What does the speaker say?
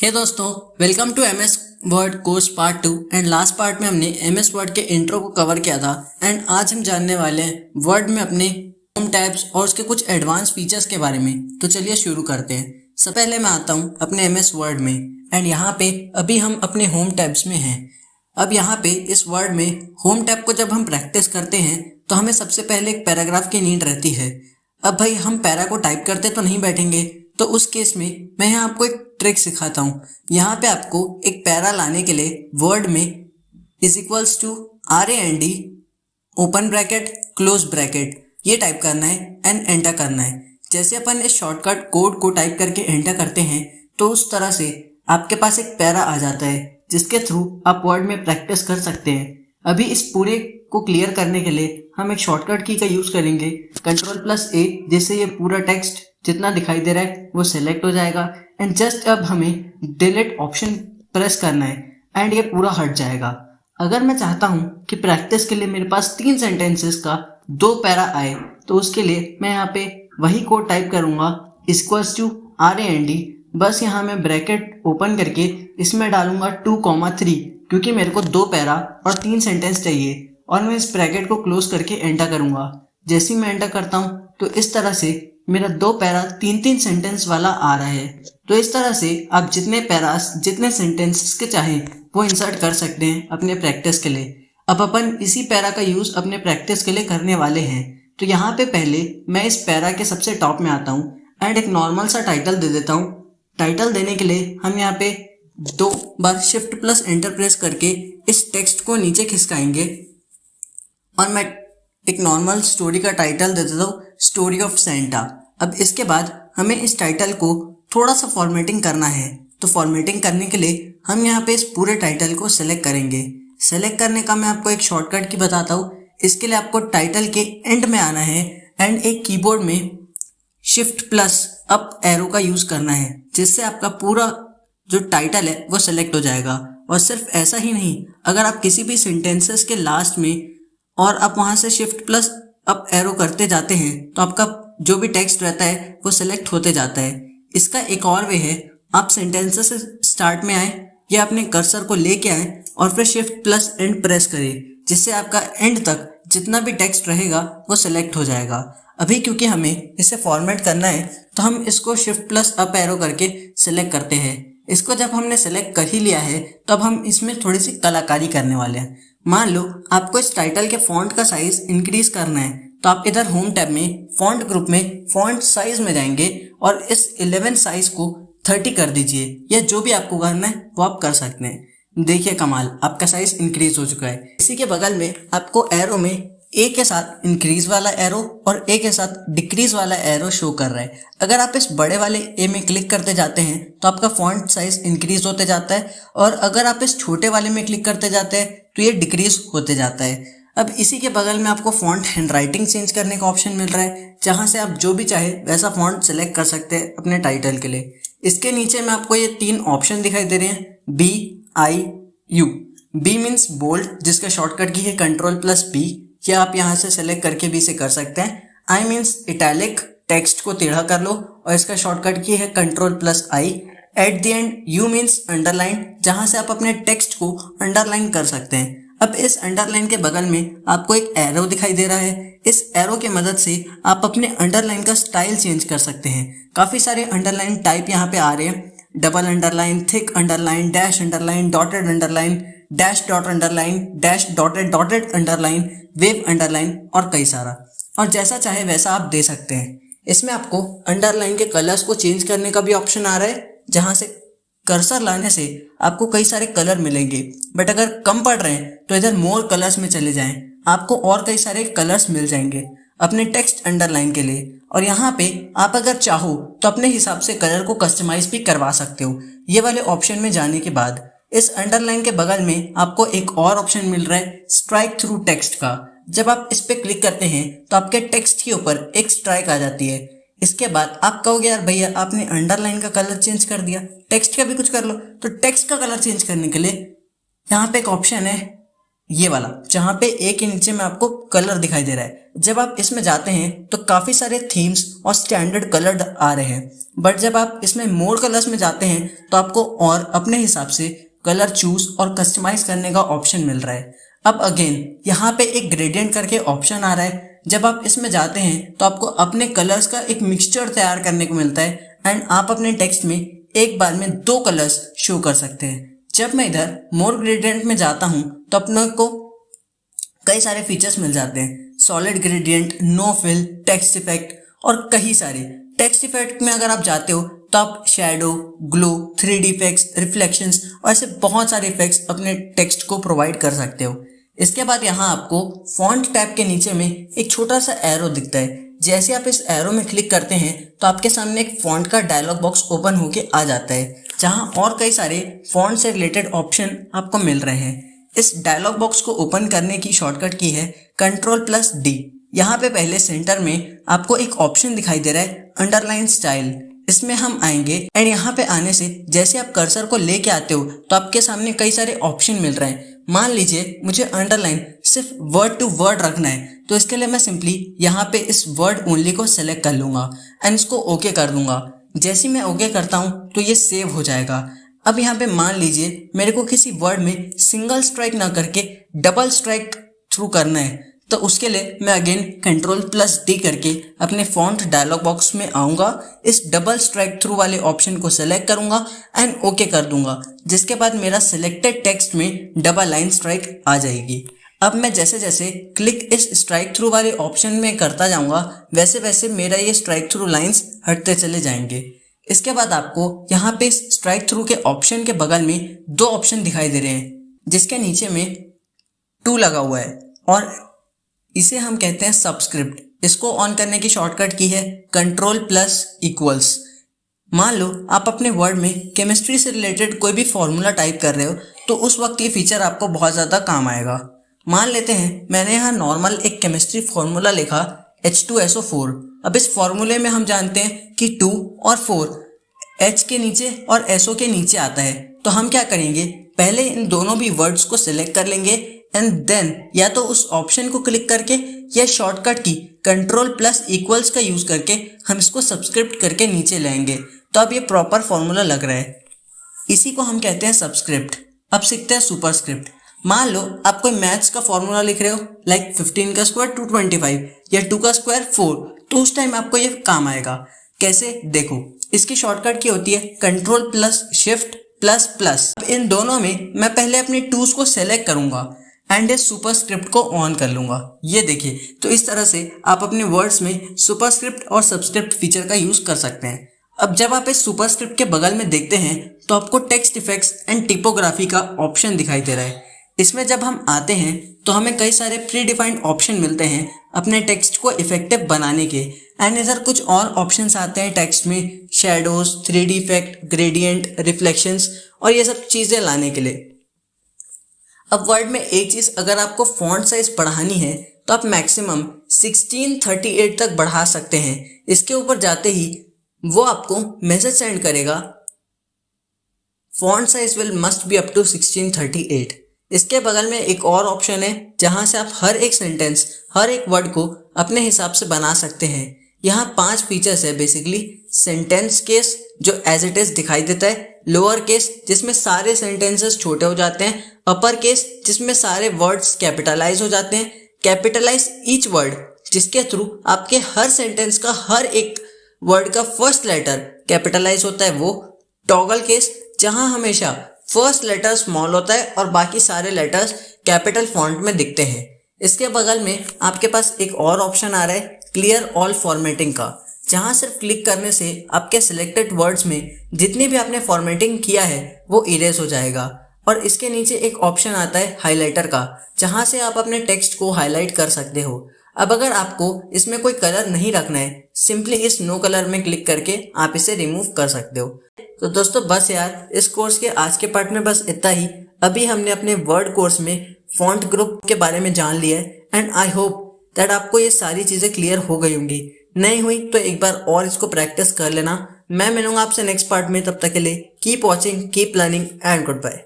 हे दोस्तों, welcome to MS Word course part 2 and last part में हमने एमएस वर्ड के इंट्रो को कवर किया था एंड आज हम जानने वाले हैं वर्ड में अपने होम टैब्स और उसके कुछ एडवांस फीचर्स के बारे में। तो चलिए शुरू करते हैं। सबसे पहले मैं आता हूँ अपने एमएस वर्ड में एंड यहाँ पे अभी हम अपने होम टैब्स में हैं। अब यहाँ पे इस वर्ड में होम टैब को जब हम प्रैक्टिस करते हैं तो हमें सबसे पहले एक पैराग्राफ की नीड रहती है। अब भाई हम पैरा को टाइप करते तो नहीं बैठेंगे, तो उस केस में मैं यहाँ आपको एक ट्रिक सिखाता हूँ। यहाँ पे आपको एक पैरा लाने के लिए वर्ड में = RAND open bracket close bracket ये टाइप करना है एंड एंटर करना है। जैसे अपन इस शॉर्टकट कोड को टाइप करके एंटर करते हैं तो उस तरह से आपके पास एक पैरा आ जाता है जिसके थ्रू आप वर्ड में प्रैक्टिस कर सकते हैं। अभी इस पूरे को क्लियर करने के लिए हम एक शॉर्टकट की का यूज करेंगे Ctrl+A, जिससे ये पूरा टेक्स्ट जितना दिखाई दे रहा है वो सिलेक्ट हो जाएगा एंड जस्ट अब हमें डिलीट ऑप्शन प्रेस करना है एंड ये पूरा हट जाएगा। अगर मैं चाहता हूँ कि प्रैक्टिस के लिए मेरे पास 3 सेंटेंसेस का 2 पैरा आए तो उसके लिए मैं यहाँ पे वही कोड टाइप करूँगा =RAND। बस यहाँ मैं ब्रैकेट ओपन करके इसमें डालूंगा 2,3 क्योंकि मेरे को 2 पैरा और 3 सेंटेंस चाहिए और मैं इस ब्रैकेट को क्लोज करके एंटर करूँगा। जैसे ही मैं एंटर करता हूँ तो इस तरह से मेरा 2 पैरा 3-3 सेंटेंस वाला आ रहा है। तो इस तरह से आप जितने पैरास जितने सेंटेंसेस के चाहें वो इंसर्ट कर सकते हैं अपने प्रैक्टिस के लिए। अब अपन इसी पैरा का यूज अपने प्रैक्टिस के लिए करने वाले हैं। तो यहाँ पे पहले मैं इस पैरा के सबसे टॉप में आता हूँ एंड एक नॉर्मल सा टाइटल दे देता हूँ। टाइटल देने के लिए हम यहाँ पे 2 बार Shift+Enter प्रेस करके इस टेक्स्ट को नीचे खिसकाएंगे और मैं एक नॉर्मल स्टोरी का टाइटल दे देता हूँ, स्टोरी ऑफ सेंटा। अब इसके बाद हमें इस टाइटल को थोड़ा सा फॉर्मेटिंग करना है। तो फॉर्मेटिंग करने के लिए हम यहाँ पे इस पूरे टाइटल को सेलेक्ट करेंगे। सेलेक्ट करने का मैं आपको एक शॉर्टकट की बताता हूँ। इसके लिए आपको टाइटल के एंड में आना है एंड एक कीबोर्ड में Shift+Up एरो का यूज करना है, जिससे आपका पूरा जो टाइटल है वो सिलेक्ट हो जाएगा। और सिर्फ ऐसा ही नहीं, अगर आप किसी भी सेंटेंसेस के लास्ट में और आप वहां से Shift+Up एरो करते जाते हैं तो आपका जो भी टेक्स्ट रहता है वो सिलेक्ट होते जाता है। इसका एक और वे है, आप सेंटेंसेस से स्टार्ट में आए या अपने कर्सर को लेके आए और फिर Shift+End प्रेस करें, जिससे आपका एंड तक जितना भी टेक्स्ट रहेगा वो सिलेक्ट हो जाएगा। अभी क्योंकि हमें इसे फॉर्मेट करना है तो हम इसको Shift+Up एरो करके सिलेक्ट करते हैं। इसको जब हमने सेलेक्ट कर ही लिया है तो अब हम इसमें थोड़ी सी कलाकारी करने वाले हैं। मान लो आपको इस टाइटल के फॉन्ट का साइज इंक्रीज करना है तो आप इधर होम टैब में फॉन्ट ग्रुप में फॉन्ट साइज में जाएंगे और इस 11 साइज को 30 कर दीजिए, या जो भी आपको करना है वो आप कर सकते हैं। देखिए कमाल, आपका साइज इंक्रीज हो चुका है। इसी के बगल में आपको एरो में ए के साथ इंक्रीज वाला एरो और ए के साथ डिक्रीज वाला एरो शो कर रहा है। अगर आप इस बड़े वाले ए में क्लिक करते जाते हैं तो आपका फॉन्ट साइज इंक्रीज होते जाता है और अगर आप इस छोटे वाले में क्लिक करते जाते हैं तो ये डिक्रीज होते जाता है। अब इसी के बगल में आपको फॉन्ट हैंडराइटिंग चेंज करने का ऑप्शन मिल रहा है, जहां से आप जो भी चाहे वैसा फॉन्ट सेलेक्ट कर सकते हैं अपने टाइटल के लिए। इसके नीचे में आपको ये 3 ऑप्शन दिखाई दे रहे हैं, BIU। B मीन्स बोल्ड, जिसका शॉर्टकट की है Ctrl+B, या आप यहाँ से सेलेक्ट करके भी इसे कर सकते हैं। I मीन्स इटैलिक, टेक्स्ट को टेढ़ा कर लो और इसका शॉर्टकट की है Ctrl+I। At the end U means underline, जहां से आप अपने टेक्स्ट को अंडरलाइन कर सकते हैं। अब इस अंडरलाइन के बगल में आपको एक एरो दिखाई दे रहा है। इस एरो की मदद से आप अपने अंडरलाइन का स्टाइल चेंज कर सकते हैं। काफी सारे अंडरलाइन टाइप यहाँ पे आ रहे हैं, double underline, thick underline, dash underline, dotted underline, dash dot underline, dash dotted dotted underline, wave underline और कई सारा। और जैसा चाहे वैसा आप दे सकते हैं। इसमें आपको अंडरलाइन के कलर्स को चेंज करने का भी ऑप्शन आ रहा है, जहां से कर्सर लाने से आपको कई सारे कलर मिलेंगे। बट अगर कम पड़ रहे हैं तो इधर मोर कलर्स में चले जाएं, आपको और कई सारे कलर्स मिल जाएंगे अपने टेक्स्ट अंडरलाइन के लिए। और यहाँ पे आप अगर चाहो तो अपने हिसाब से कलर को कस्टमाइज भी करवा सकते हो। ये वाले ऑप्शन में जाने के बाद इस अंडरलाइन के बगल में आपको एक और ऑप्शन मिल रहा है, स्ट्राइक थ्रू टेक्स्ट का। जब आप इस पे क्लिक करते हैं तो आपके टेक्स्ट के ऊपर एक स्ट्राइक आ जाती है। इसके बाद आप कहोगे यार भैया आपने अंडरलाइन का कलर चेंज कर दिया, टेक्स्ट का भी कुछ कर लो। तो टेक्स्ट का कलर चेंज करने के लिए यहाँ पे एक ऑप्शन है ये वाला जहाँ पे ए के नीचे में आपको कलर दिखाई दे रहा है, जब आप इसमें जाते हैं तो काफ़ी सारे थीम्स और स्टैंडर्ड कलर आ रहे हैं, बट जब आप इसमें मोर कलर्स में जाते हैं तो आपको और अपने हिसाब से कलर चूज और कस्टमाइज करने का ऑप्शन मिल रहा है। अब अगेन यहाँ पे एक ग्रेडियंट करके ऑप्शन आ रहा है, जब आप इसमें जाते हैं तो आपको अपने कलर्स का एक मिक्सचर तैयार करने को मिलता है एंड आप अपने टेक्स्ट में एक बार में 2 कलर्स शो कर सकते हैं। जब मैं इधर मोर ग्रेडियंट में जाता हूँ तो अपने को कई सारे फीचर्स मिल जाते हैं, solid gradient, no fill, text effect और कई सारे। टेक्स्ट इफेक्ट में अगर आप जाते हो तो आप shadow, glow, 3D effects, reflections और ऐसे बहुत सारे इफेक्ट्स अपने टेक्स्ट को प्रोवाइड कर सकते हो। इसके बाद यहाँ आपको फॉन्ट टैब के नीचे में एक छोटा सा एरो दिखता है। जैसे आप इस एरो में क्लिक करते हैं तो आपके सामने एक फॉन्ट का डायलॉग बॉक्स ओपन होके आ जाता है, जहाँ और कई सारे फॉन्ट से रिलेटेड ऑप्शन आपको मिल रहे हैं। इस डायलॉग बॉक्स को ओपन करने की शॉर्टकट की है Ctrl+D। यहाँ पे पहले सेंटर में आपको एक ऑप्शन दिखाई दे रहा है अंडरलाइन स्टाइल, इसमें हम आएंगे एंड यहाँ पे आने से जैसे आप कर्सर को लेके आते हो तो आपके सामने कई सारे ऑप्शन मिल रहे हैं। मान लीजिए मुझे अंडरलाइन सिर्फ वर्ड टू वर्ड रखना है, तो इसके लिए मैं सिंपली यहाँ पे इस वर्ड ओनली को सेलेक्ट कर लूंगा एंड इसको ओके कर दूंगा। जैसे मैं ओके करता हूँ तो ये सेव हो जाएगा। अब यहाँ पे मान लीजिए मेरे को किसी वर्ड में सिंगल स्ट्राइक ना करके डबल स्ट्राइक थ्रू करना है, तो उसके लिए मैं अगेन Ctrl+D करके अपने फॉन्ट डायलॉग बॉक्स में आऊँगा, इस डबल स्ट्राइक थ्रू वाले ऑप्शन को सेलेक्ट करूँगा एंड ओके कर दूंगा, जिसके बाद मेरा सिलेक्टेड टेक्स्ट में डबल लाइन स्ट्राइक आ जाएगी। अब मैं जैसे जैसे क्लिक इस स्ट्राइक थ्रू वाले ऑप्शन में करता जाऊँगा वैसे वैसे मेरा ये स्ट्राइक थ्रू लाइन्स हटते चले जाएंगे। इसके बाद आपको यहाँ पे स्ट्राइक थ्रू के ऑप्शन के बगल में 2 ऑप्शन दिखाई दे रहे हैं, जिसके नीचे में 2 लगा हुआ है और इसे हम कहते हैं सबस्क्रिप्ट। इसको ऑन करने की शॉर्टकट की है Ctrl+=। मान लो आप अपने वर्ड में केमिस्ट्री से रिलेटेड कोई भी फॉर्मूला टाइप कर रहे हो तो उस वक्त ये फीचर आपको बहुत ज़्यादा काम आएगा। मान लेते हैं मैंने यहाँ नॉर्मल एक केमिस्ट्री फॉर्मूला लिखा H2SO4। अब इस फॉर्मूले में हम जानते हैं कि 2 और 4 H के नीचे और SO के नीचे आता है, तो हम क्या करेंगे, पहले इन दोनों भी वर्ड्स को सिलेक्ट कर लेंगे एंड देन या तो उस ऑप्शन को क्लिक करके या शॉर्टकट की Ctrl+= का यूज करके हम इसको सब्सक्रिप्ट करके नीचे लाएंगे। तो अब ये प्रॉपर फॉर्मूला लग रहा है, इसी को हम कहते हैं सबस्क्रिप्ट। अब सीखते हैं सुपरस्क्रिप्ट। मान लो आप कोई मैथ्स का फॉर्मूला लिख रहे हो लाइक 15 का स्क्वायर 225 या 2 का स्क्वायर 4, तो उस टाइम आपको ये काम आएगा। कैसे, देखो इसकी शॉर्टकट की होती है Ctrl+Shift++। इन दोनों में मैं पहले अपने 2s को सेलेक्ट करूंगा एंड इस सुपरस्क्रिप्ट को ऑन कर लूंगा। ये देखिए, तो इस तरह से आप अपने वर्ड्स में सुपरस्क्रिप्ट और सबस्क्रिप्ट फीचर का यूज कर सकते हैं। अब जब आप इस सुपरस्क्रिप्ट के बगल में देखते हैं तो आपको टेक्स्ट इफेक्ट्स एंड टिपोग्राफी का ऑप्शन दिखाई दे रहा है। इसमें जब हम आते हैं तो हमें कई सारे प्री डिफाइंड ऑप्शन मिलते हैं अपने टेक्स्ट को इफेक्टिव बनाने के, एंड इधर कुछ और ऑप्शंस आते हैं टेक्स्ट में, shadows, 3D effect, gradient, reflections और ये सब चीज़ें लाने के लिए। अब वर्ड में एक चीज़, अगर आपको फॉन्ट साइज बढ़ानी है तो आप मैक्सिमम 1638 तक बढ़ा सकते हैं। इसके ऊपर जाते ही वो आपको मैसेज सेंड करेगा, font size will must be up to 1638। इसके बगल में एक और ऑप्शन है जहां से आप हर एक सेंटेंस, हर एक वर्ड को अपने हिसाब से बना सकते हैं। यहाँ 5 फीचर्स है बेसिकली। सेंटेंस केस जो एज इट इज दिखाई देता है, लोअर केस जिसमें सारे सेंटेंसेस छोटे हो जाते हैं, अपर केस जिसमें सारे वर्ड्स कैपिटलाइज हो जाते हैं, कैपिटलाइज ईच वर्ड जिसके थ्रू आपके हर सेंटेंस का हर एक वर्ड का फर्स्ट लेटर कैपिटलाइज होता है वो, टॉगल केस जहां हमेशा फर्स्ट लेटर स्मॉल होता है और बाकी सारे लेटर्स कैपिटल फॉन्ट में दिखते हैं। इसके बगल में आपके पास एक और ऑप्शन आ रहा है क्लियर ऑल फॉर्मेटिंग का, जहां सिर्फ क्लिक करने से आपके सिलेक्टेड वर्ड्स में जितनी भी आपने फॉर्मेटिंग किया है वो इरेज हो जाएगा। और इसके नीचे एक ऑप्शन आता है हाइलाइटर का, जहां से आप अपने टेक्स्ट को हाईलाइट कर सकते हो। अब अगर आपको इसमें कोई कलर नहीं रखना है, सिंपली इस नो कलर में क्लिक करके आप इसे रिमूव कर सकते हो। तो दोस्तों बस यार, इस कोर्स के आज के पार्ट में बस इतना ही। अभी हमने अपने वर्ड कोर्स में फॉन्ट ग्रुप के बारे में जान लिया है एंड आई होप दैट आपको ये सारी चीज़ें क्लियर हो गई होंगी। नहीं हुई तो एक बार और इसको प्रैक्टिस कर लेना। मैं मिलूंगा आपसे नेक्स्ट पार्ट में, तब तक के लिए keep watching, keep learning and good bye.